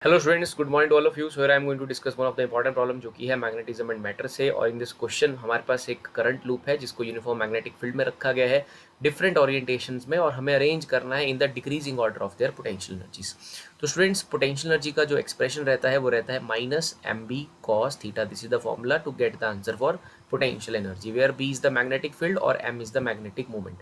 Hello students, good morning to all of you. So I am going to discuss one of the important problem जो कि है magnetism and matter से। और in this question हमारे पास एक current loop है जिसको यूनिफॉर्म मैग्नेटिक फील्ड में रखा गया है डिफरेंट ओरिएंटेशंस में, और हमें अरेंज करना है in the decreasing order of their potential energies. तो स्टूडेंट्स, पोटेंशियल एनर्जी का जो एक्सप्रेशन रहता है वो रहता है minus M B cos theta. This is the formula to get the answer for potential energy, where B is the magnetic field और m is the magnetic movement.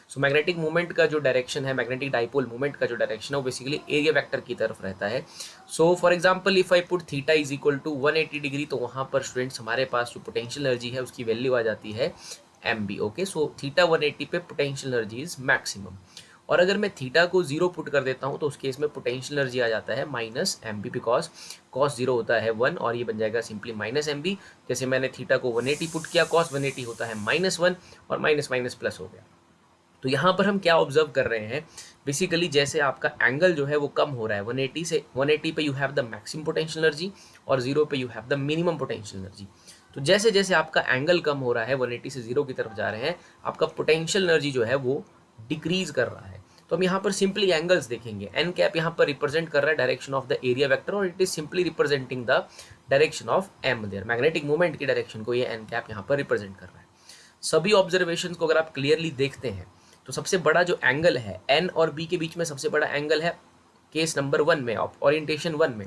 So magnetic movement का जो direction है, magnetic dipole movement का जो direction है वो basically area vector की तरफ रहता है। So for example if I put theta is equal to 180 degree, तो वहाँ पर स्टूडेंट्स हमारे पास जो पोटेंशियल एनर्जी है उसकी वैल्यू आ जाती है M B. Okay, so theta 180 पे पोटेंशियल एनर्जी इज मैक्सिमम। और अगर मैं थीटा को जीरो पुट कर देता हूँ तो उस केस में पोटेंशियल एनर्जी आ जाता है minus M B, because cos zero होता है 1 और ये बन जाएगा सिंपली माइनस एम बी। जैसे मैंने थीटा को 180 पुट किया, कॉस 180 होता है -1 और माइनस माइनस प्लस हो गया। तो यहाँ पर हम क्या ऑब्जर्व कर रहे हैं, बेसिकली जैसे आपका एंगल जो है वो कम हो रहा है 180 से। 180 पे you have the maximum potential energy और 0 पे you have the minimum potential energy. तो जैसे जैसे आपका एंगल कम हो रहा है, 180 से 0 की तरफ जा रहे हैं, आपका पोटेंशियल एनर्जी जो है वो डिक्रीज कर रहा है। तो हम यहाँ पर सिंपली एंगल्स देखेंगे। एन कैप यहाँ पर रिप्रेजेंट कर रहा है direction of the area vector, और it is simply representing the direction of m there. Magnetic movement की डायरेक्शन को ये एन कैप यहाँ पर रिप्रेजेंट कर रहा है। सभी ऑब्जर्वेशन को अगर आप क्लियरली देखते हैं तो सबसे बड़ा जो एंगल है एन और बी के बीच में, सबसे बड़ा एंगल है केस नंबर 1 में, ओरिएंटेशन 1 में।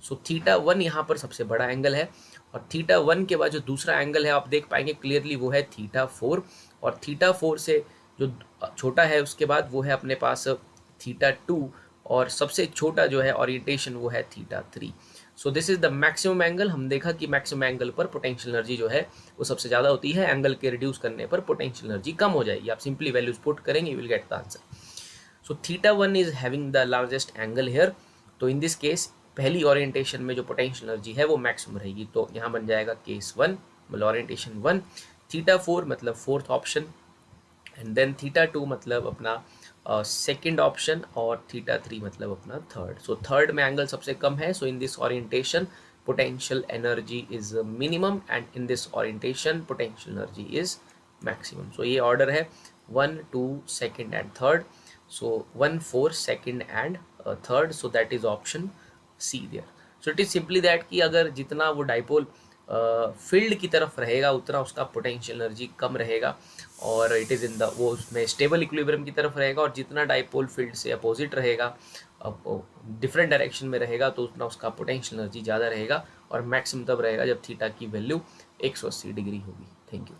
सो थीटा 1 यहाँ पर सबसे बड़ा एंगल है, और थीटा 1 के बाद जो दूसरा एंगल है आप देख पाएंगे क्लियरली वो है थीटा 4, और थीटा 4 से जो छोटा है उसके बाद वो है अपने पास थीटा 2, और सबसे छोटा जो है ओरिएंटेशन वो है theta 3। So this is the maximum angle. हम देखा कि मैक्सिमम एंगल पर पोटेंशियल एनर्जी जो है वो सबसे ज़्यादा होती है, एंगल के रिड्यूस करने पर पोटेंशियल एनर्जी कम हो जाएगी। आप सिंपली वैल्यूज पुट करेंगे, you will get the answer. So theta 1 is having the largest angle hair. तो इन दिस केस पहली ओरिएंटेशन में जो पोटेंशियल एनर्जी है वो मैक्सिमम रहेगी, तो यहाँ बन जाएगा केस 1 मतलब ओरिएंटेशन 1। थीटा 4 मतलब fourth option, and then theta 2 मतलब अपना सेकेंड ऑप्शन, और थीटा 3 मतलब अपना थर्ड। सो थर्ड में एंगल सबसे कम है, so in this orientation potential energy is minimum, and in this orientation potential energy is maximum. So ये order है 1 2 second and third, so 1 4 second and third, so that is option C there. So it is simply that कि अगर जितना वो dipole field की तरफ रहेगा उतना उसका पोटेंशियल एनर्जी कम रहेगा, और इट इज़ इन द वो उसमें स्टेबल इक्विलिब्रियम की तरफ रहेगा। और जितना डाइपोल फील्ड से अपोजिट रहेगा, डिफरेंट डायरेक्शन में रहेगा, तो उतना उसका पोटेंशियल एनर्जी ज़्यादा रहेगा, और मैक्सिमम तब रहेगा जब थीटा की वैल्यू 180 डिग्री होगी। Thank you.